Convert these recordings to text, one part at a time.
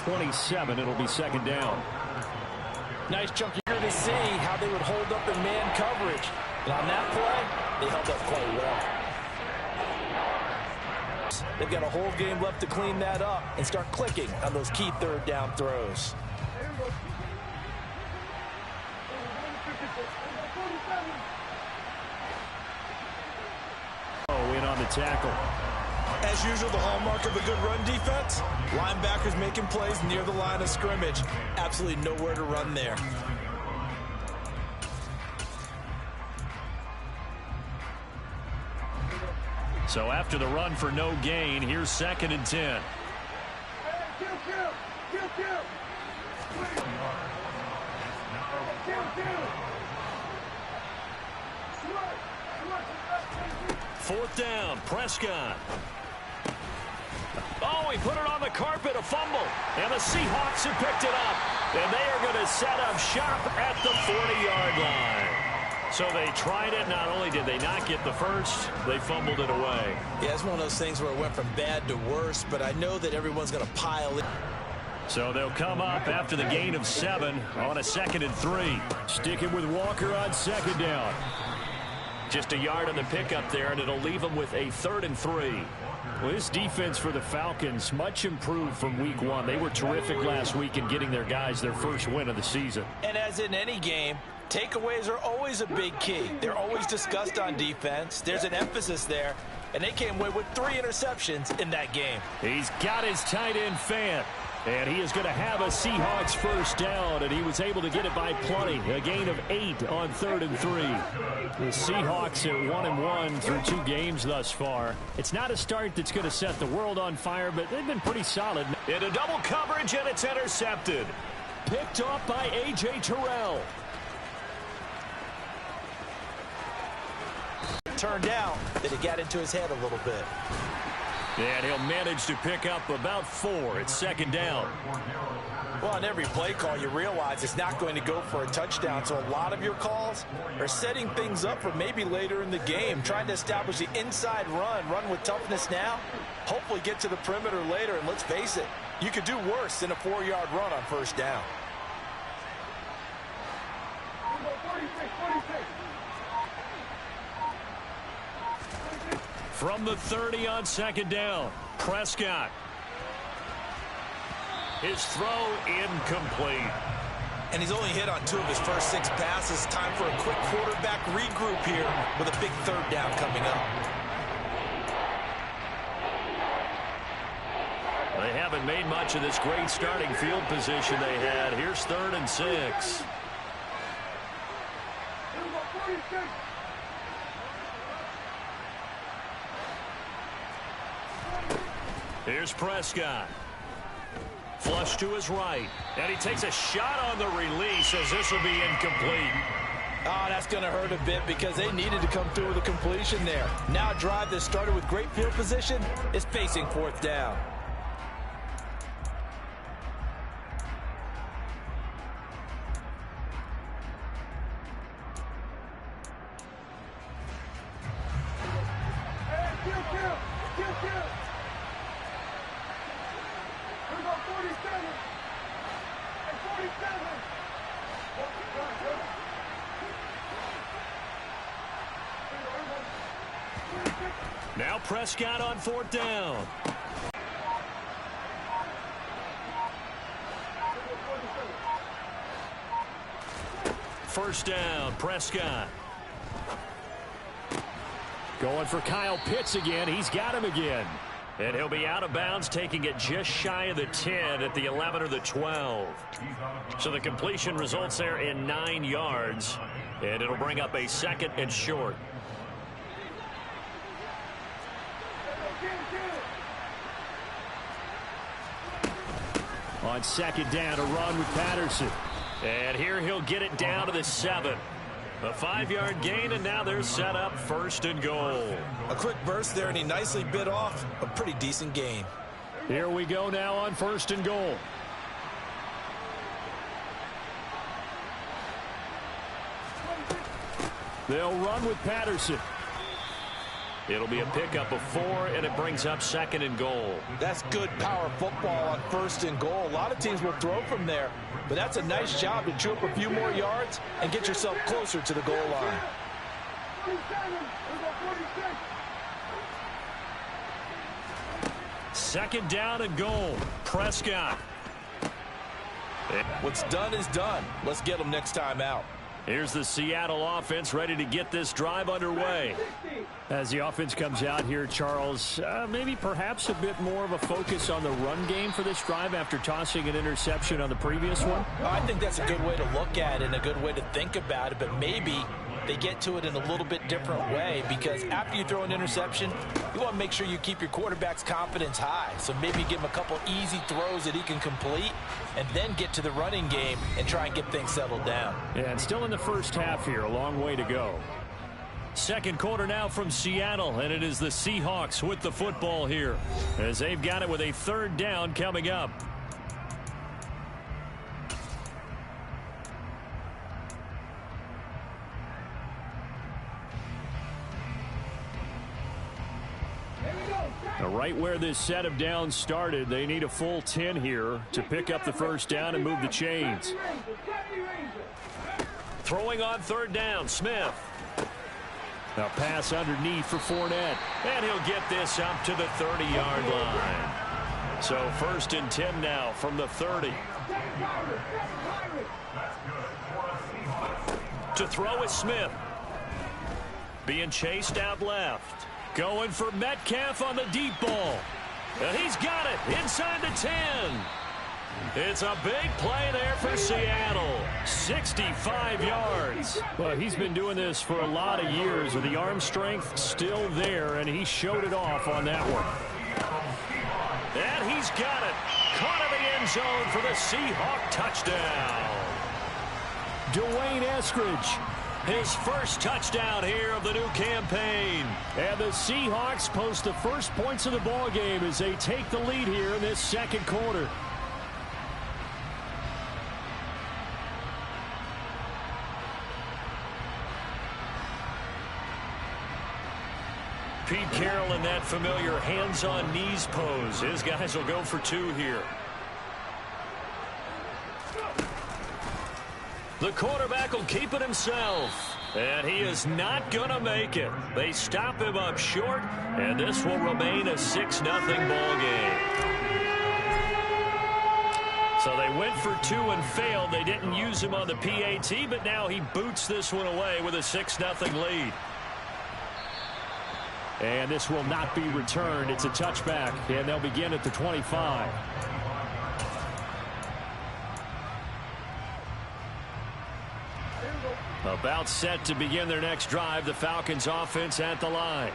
27. It'll be second down. Nice chunk here to see how they would hold up in man coverage. And on that play, they held up quite well. They've got a whole game left to clean that up and start clicking on those key third down throws. In on the tackle. As usual, the hallmark of a good run defense, linebackers making plays near the line of scrimmage. Absolutely nowhere to run there. So after the run for no gain, here's 2nd and 10. Fourth down, Prescott. Oh, he put it on the carpet, a fumble. And the Seahawks have picked it up. And they are going to set up shop at the 40-yard line. So they tried it. Not only did they not get the first, they fumbled it away. Yeah, it's one of those things where it went from bad to worse, but I know that everyone's going to pile in. So they'll come up after the gain of 7 on a 2nd and 3. Sticking with Walker on 2nd down. Just a yard on the pickup there, and it'll leave them with a 3rd and 3. Well, this defense for the Falcons, much improved from week 1. They were terrific last week in getting their guys their first win of the season. And as in any game, takeaways are always a big key. They're always discussed on defense. There's an emphasis there, and they came away with 3 interceptions in that game. He's got his tight end fan. And he is going to have a Seahawks first down, and he was able to get it by plenty. A gain of 8 on 3rd and 3. The Seahawks at 1-1 through 2 games thus far. It's not a start that's going to set the world on fire, but they've been pretty solid. Into double coverage, and it's intercepted. Picked off by A.J. Terrell. Turned down, that it got into his head a little bit. And he'll manage to pick up about 4 at 2nd down. Well, on every play call, you realize it's not going to go for a touchdown. So a lot of your calls are setting things up for maybe later in the game, trying to establish the inside run with toughness now, hopefully get to the perimeter later. And let's face it, you could do worse than a 4-yard run on first down. From the 30 on 2nd down, Prescott. His throw incomplete. And he's only hit on 2 of his first 6 passes. Time for a quick quarterback regroup here with a big 3rd down coming up. They haven't made much of this great starting field position they had. Here's 3rd and 6. Here's Prescott. Flush to his right. And he takes a shot on the release as this will be incomplete. Oh, that's going to hurt a bit because they needed to come through with a completion there. Now a drive that started with great field position is facing 4th down. Now Prescott on 4th down. First down, Prescott. Going for Kyle Pitts again. He's got him again. And he'll be out of bounds, taking it just shy of the 10 at the 11 or the 12. So the completion results there in 9 yards. And it'll bring up a 2nd and short. On 2nd down, a run with Patterson. And here he'll get it down to the 7. A 5-yard gain, and now they're set up 1st and goal. A quick burst there, and he nicely bit off a pretty decent gain. Here we go now on 1st and goal. They'll run with Patterson. It'll be a pickup of 4, and it brings up 2nd and goal. That's good power football on 1st and goal. A lot of teams will throw from there, but that's a nice job to chew up a few more yards and get yourself closer to the goal line. Second down and goal. Prescott. What's done is done. Let's get them next time out. Here's the Seattle offense ready to get this drive underway. As the offense comes out here, Charles, maybe perhaps a bit more of a focus on the run game for this drive after tossing an interception on the previous one? I think that's a good way to look at it and a good way to think about it, but maybe they get to it in a little bit different way, because after you throw an interception, you want to make sure you keep your quarterback's confidence high. So maybe give him a couple easy throws that he can complete and then get to the running game and try and get things settled down. Yeah, and still in the first half here, a long way to go. Second quarter now from Seattle, and it is the Seahawks with the football here as they've got it with a 3rd down coming up. Right where this set of downs started, they need a full 10 here to pick up the 1st down and move the chains. Throwing on 3rd down, Smith. A pass underneath for Fournette, and he'll get this up to the 30-yard line. So 1st and 10 now from the 30. To throw is Smith. Being chased out left. Going for Metcalf on the deep ball. And he's got it inside the 10. It's a big play there for Seattle. 65 yards. Well, he's been doing this for a lot of years, with the arm strength still there, and he showed it off on that one. And he's got it. Caught in the end zone for the Seahawk touchdown. Dwayne Eskridge. His first touchdown here of the new campaign. And the Seahawks post the first points of the ball game as they take the lead here in this second quarter. Pete Carroll in that familiar hands-on knees pose. His guys will go for 2 here. The quarterback will keep it himself. And he is not going to make it. They stop him up short, and this will remain a 6-0 ball game. So they went for 2 and failed. They didn't use him on the PAT, but now he boots this one away with a 6-0 lead. And this will not be returned. It's a touchback, and they'll begin at the 25. About set to begin their next drive. The Falcons offense at the line.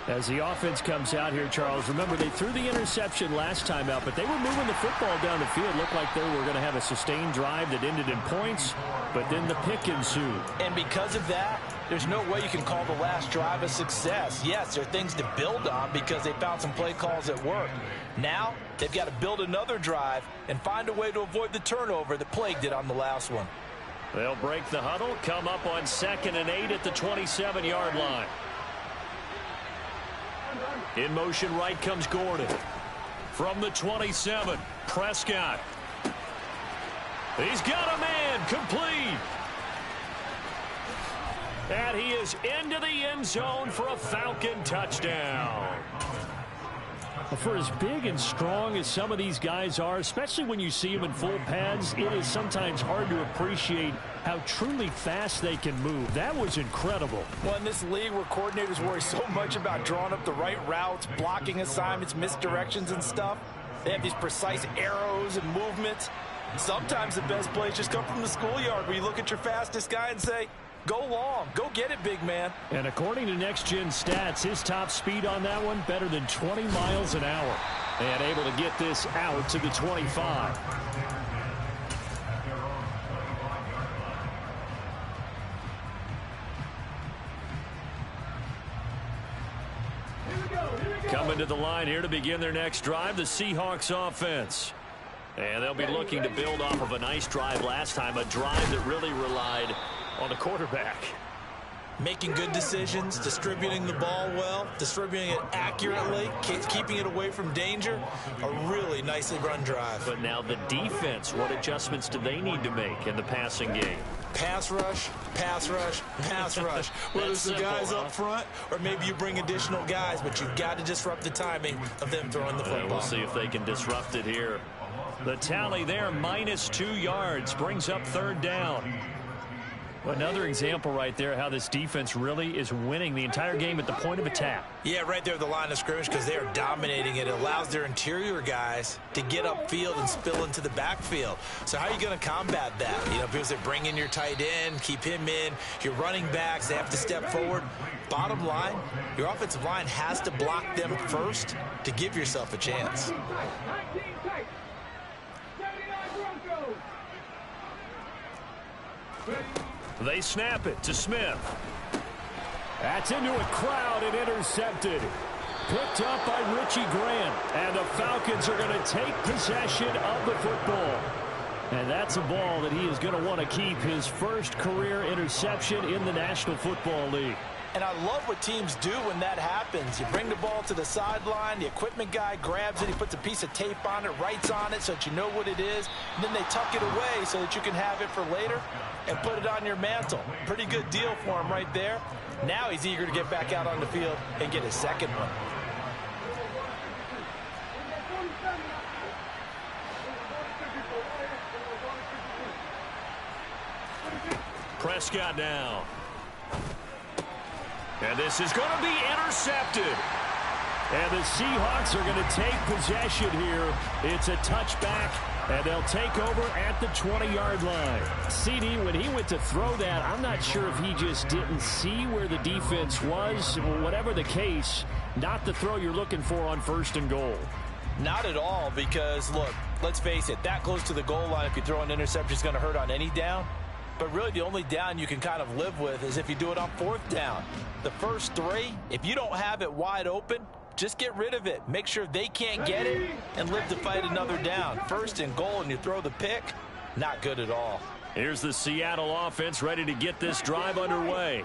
As the offense comes out here, Charles, remember they threw the interception last time out, but they were moving the football down the field. Looked like they were going to have a sustained drive that ended in points, but then the pick ensued. And because of that, there's no way you can call the last drive a success. Yes, there are things to build on because they found some play calls that worked. Now they've got to build another drive and find a way to avoid the turnover that plagued it on the last one. They'll break the huddle, come up on 2nd and 8 at the 27-yard line. In motion right comes Gordon. From the 27, Prescott. He's got a man, complete. And he is into the end zone for a Falcon touchdown. For as big and strong as some of these guys are, especially when you see them in full pads, it is sometimes hard to appreciate how truly fast they can move. That was incredible. Well, in this league where coordinators worry so much about drawing up the right routes, blocking assignments, misdirections and stuff, they have these precise arrows and movements. Sometimes the best plays just come from the schoolyard where you look at your fastest guy and say, go long. Go get it, big man. And according to Next Gen Stats, his top speed on that one, better than 20 miles an hour. And able to get this out to the 25. Coming to the line here to begin their next drive, the Seahawks offense. And they'll be looking to build off of a nice drive last time, a drive that really relied on the quarterback. Making good decisions, distributing the ball well, distributing it accurately, keeping it away from danger. A really nicely run drive. But now the defense, what adjustments do they need to make in the passing game? Pass rush, pass rush, pass rush. Whether it's the guys up front or maybe you bring additional guys, but you've got to disrupt the timing of them throwing the football. We'll see if they can disrupt it here. The tally there, -2 yards, brings up 3rd down. Another example right there how this defense really is winning the entire game at the point of attack. Yeah, right there at the line of scrimmage because they are dominating it. It allows their interior guys to get upfield and spill into the backfield. So how are you going to combat that? You know, because they bring in your tight end, keep him in. Your running backs, they have to step forward. Bottom line, your offensive line has to block them first to give yourself a chance. They snap it to Smith. That's into a crowd and intercepted. Picked up by Richie Grant. And the Falcons are going to take possession of the football. And that's a ball that he is going to want to keep, his first career interception in the National Football League. And I love what teams do when that happens. You bring the ball to the sideline, the equipment guy grabs it, he puts a piece of tape on it, writes on it so that you know what it is, and then they tuck it away so that you can have it for later and put it on your mantle. Pretty good deal for him right there. Now he's eager to get back out on the field and get his second one. Prescott now. And this is going to be intercepted. And the Seahawks are going to take possession here. It's a touchback, and they'll take over at the 20-yard line. CD, when he went to throw that, I'm not sure if he just didn't see where the defense was. Whatever the case, not the throw you're looking for on 1st and goal. Not at all, because, look, let's face it, that close to the goal line, if you throw an interception, is going to hurt on any down. But really the only down you can kind of live with is if you do it on 4th down. The first 3, if you don't have it wide open, just get rid of it. Make sure they can't get it and live to fight another down. 1st and goal and you throw the pick, not good at all. Here's the Seattle offense ready to get this drive underway.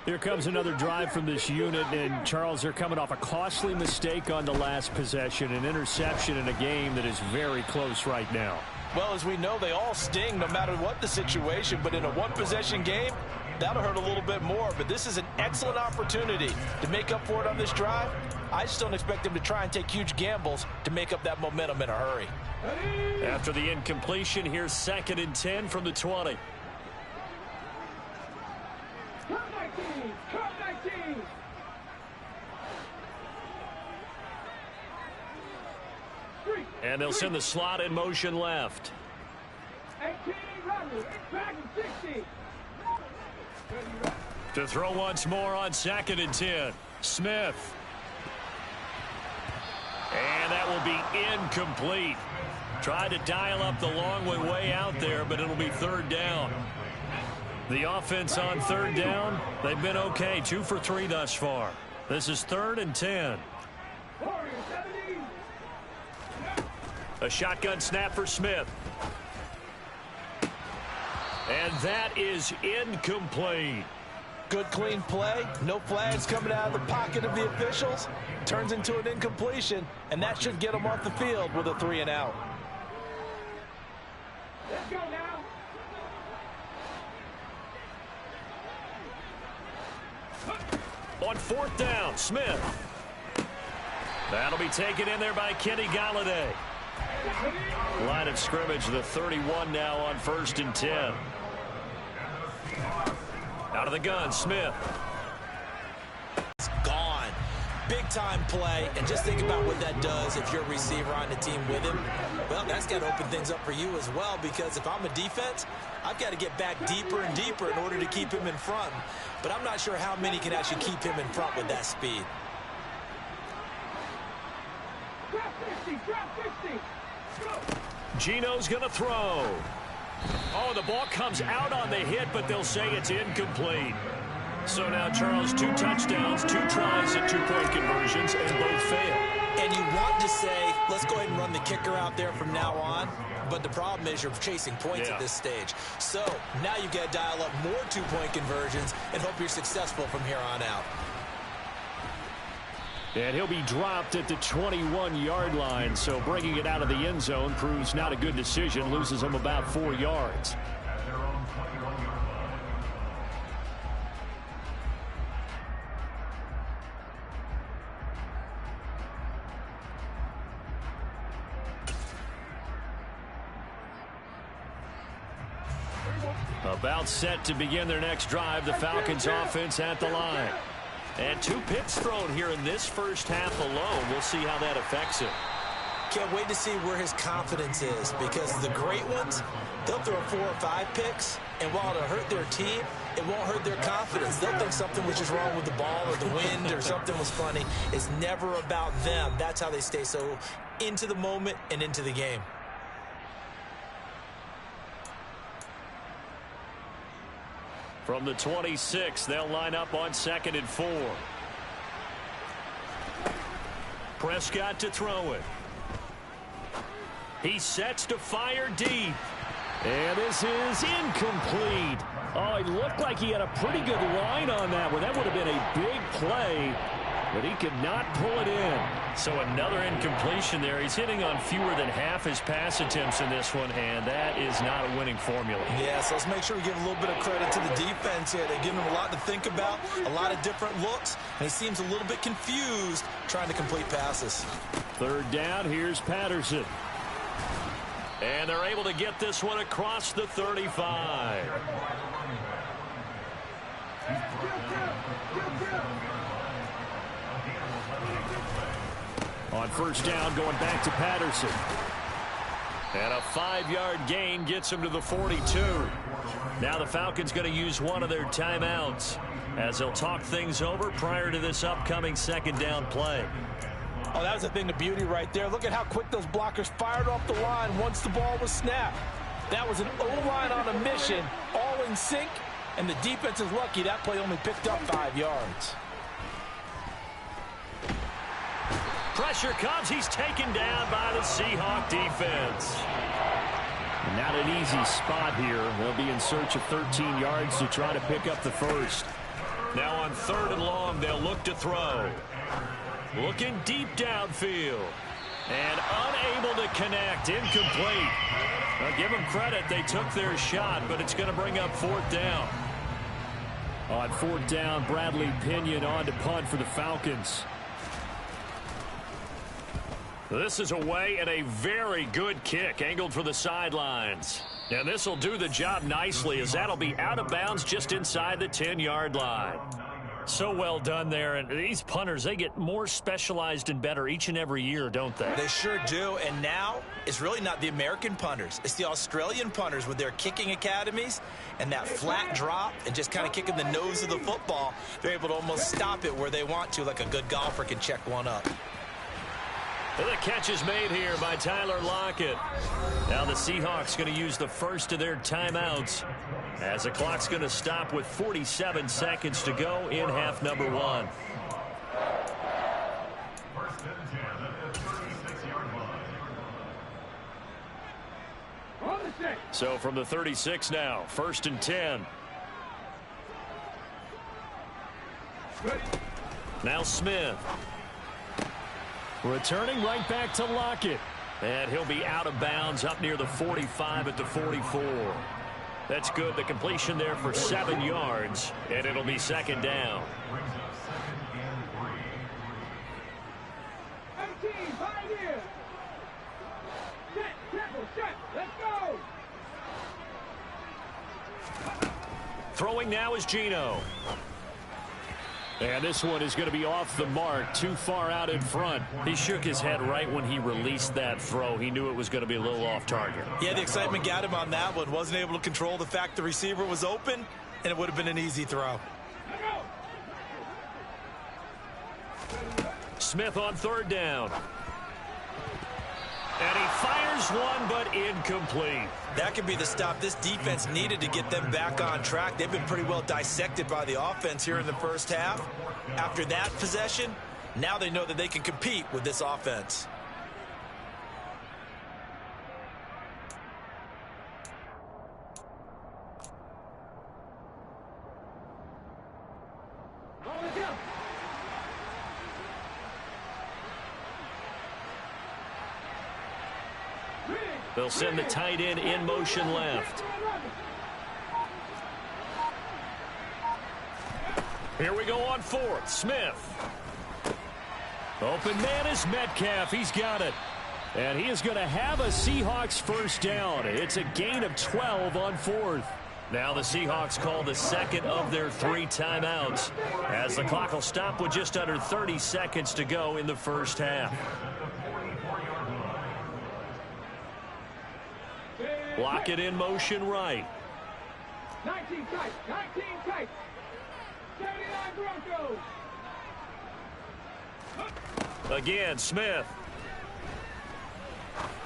Here comes another drive from this unit, and Charles, they're coming off a costly mistake on the last possession, an interception in a game that is very close right now. Well, as we know, they all sting no matter what the situation, but in a one-possession game, that'll hurt a little bit more. But this is an excellent opportunity to make up for it on this drive. I just don't expect them to try and take huge gambles to make up that momentum in a hurry. After the incompletion, here's 2nd and 10 from the 20. And they'll send the slot in motion left. To throw once more on 2nd and 10. Smith. And that will be incomplete. Tried to dial up the long one way out there, but it'll be 3rd down. The offense on 3rd down, they've been okay. 2 for 3 thus far. This is 3rd and 10. A shotgun snap for Smith. And that is incomplete. Good clean play. No flags coming out of the pocket of the officials. Turns into an incompletion, and that should get them off the field with a 3 and out. Let's go now. On 4th down, Smith. That'll be taken in there by Kenny Galladay. Line of scrimmage, the 31 now on 1st and 10. Out of the gun, Smith. It's gone. Big-time play, and just think about what that does if you're a receiver on the team with him. Well, that's got to open things up for you as well, because if I'm a defense, I've got to get back deeper and deeper in order to keep him in front. But I'm not sure how many can actually keep him in front with that speed. Drop 50, drop 50. Gino's going to throw. Oh, the ball comes out on the hit, but they'll say it's incomplete. So now, Charles, 2 touchdowns, 2 tries at 2-point conversions, and both fail. And you want to say, let's go ahead and run the kicker out there from now on. but the problem is you're chasing points at this stage. So now you've got to dial up more two-point conversions and hope you're successful from here on out. And he'll be dropped at the 21-yard line, so bringing it out of the end zone proves not a good decision, loses him about 4 yards. About set to begin their next drive, the Falcons offense at the line. And 2 picks thrown here in this first half alone. We'll see how that affects him. Can't wait to see where his confidence is, because the great ones, they'll throw 4 or 5 picks, and while it'll hurt their team, it won't hurt their confidence. They'll think something was just wrong with the ball or the wind or something was funny. It's never about them. That's how they stay so into the moment and into the game. From the 26, they'll line up on 2nd and 4. Prescott to throw it. He sets to fire deep. And this is incomplete. Oh, it looked like he had a pretty good line on that one. That would have been a big play, but he could not pull it in. So another incompletion there. He's hitting on fewer than half his pass attempts in this one, and that is not a winning formula. Yeah, so let's make sure we give a little bit of credit to the defense here. They're giving him a lot to think about, a lot of different looks, and he seems a little bit confused trying to complete passes. 3rd down, here's Patterson. And they're able to get this one across the 35. On 1st down, going back to Patterson. And a 5-yard gain gets him to the 42. Now the Falcons going to use one of their timeouts as they'll talk things over prior to this upcoming 2nd down play. Oh, that was a thing of beauty right there. Look at how quick those blockers fired off the line once the ball was snapped. That was an O-line on a mission, all in sync, and the defense is lucky that play only picked up 5 yards. Pressure comes. He's taken down by the Seahawks defense. Not an easy spot here. They'll be in search of 13 yards to try to pick up the first. Now on 3rd and long, they'll look to throw. Looking deep downfield. And unable to connect. Incomplete. Now give them credit. They took their shot, but it's going to bring up 4th down. On 4th down, Bradley Pinion on to punt for the Falcons. This is away and a very good kick angled for the sidelines. And this will do the job nicely, as that'll be out of bounds just inside the 10-yard line. So well done there. And these punters, they get more specialized and better each and every year, don't they? They sure do. And now it's really not the American punters. It's the Australian punters with their kicking academies and that flat drop and just kind of kicking the nose of the football. They're able to almost stop it where they want to, like a good golfer can check one up. And the catch is made here by Tyler Lockett. Now the Seahawks going to use the first of their timeouts as the clock's going to stop with 47 seconds to go in half number 1. So from the 36 now, 1st and 10. Now Smith. Returning right back to Lockett. And he'll be out of bounds up near the 45 at the 44. That's good. The completion there for 7 yards. And it'll be 2nd down. 18, Pioneer. Set, tackle, set. Let's go. Throwing now is Geno. And this one is going to be off the mark, too far out in front. He shook his head right when he released that throw. He knew it was going to be a little off target. Yeah, the excitement got him on that one. Wasn't able to control the fact the receiver was open, and it would have been an easy throw. Smith on 3rd down. And he fires one, but incomplete. That could be the stop this defense needed to get them back on track. They've been pretty well dissected by the offense here in the first half. After that possession, now they know that they can compete with this offense. They'll send the tight end in motion left. Here we go on fourth. Smith. Open man is Metcalf. He's got it. And he is going to have a Seahawks first down. It's a gain of 12 on fourth. Now the Seahawks call the second of their 3 timeouts as the clock will stop with just under 30 seconds to go in the first half. Block it in motion right. 19 tight, 19 tight. 79 Broncos. Again, Smith.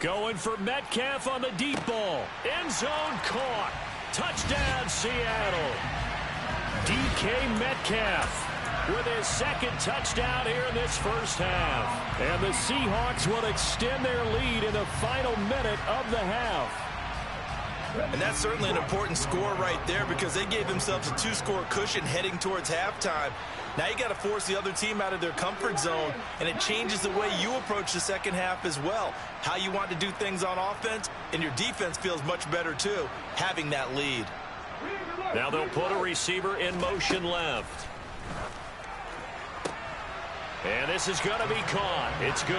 Going for Metcalf on the deep ball. End zone caught. Touchdown, Seattle. DK Metcalf with his second touchdown here in this first half. And the Seahawks will extend their lead in the final minute of the half. And that's certainly an important score right there because they gave themselves a 2-score cushion heading towards halftime. Now you got to force the other team out of their comfort zone, and it changes the way you approach the second half as well. How you want to do things on offense, and your defense feels much better too, having that lead. Now they'll put a receiver in motion left. And this is going to be caught. It's good.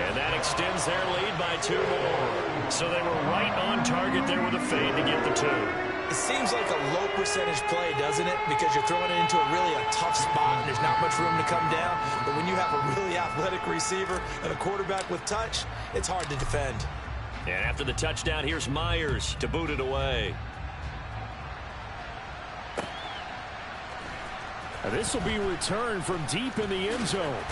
And that extends their lead by 2 more. So they were right on target there with a fade to get the 2. It seems like a low percentage play, doesn't it? Because you're throwing it into a tough spot and there's not much room to come down. But when you have a really athletic receiver and a quarterback with touch, it's hard to defend. And after the touchdown, here's Myers to boot it away. This will be returned from deep in the end zone.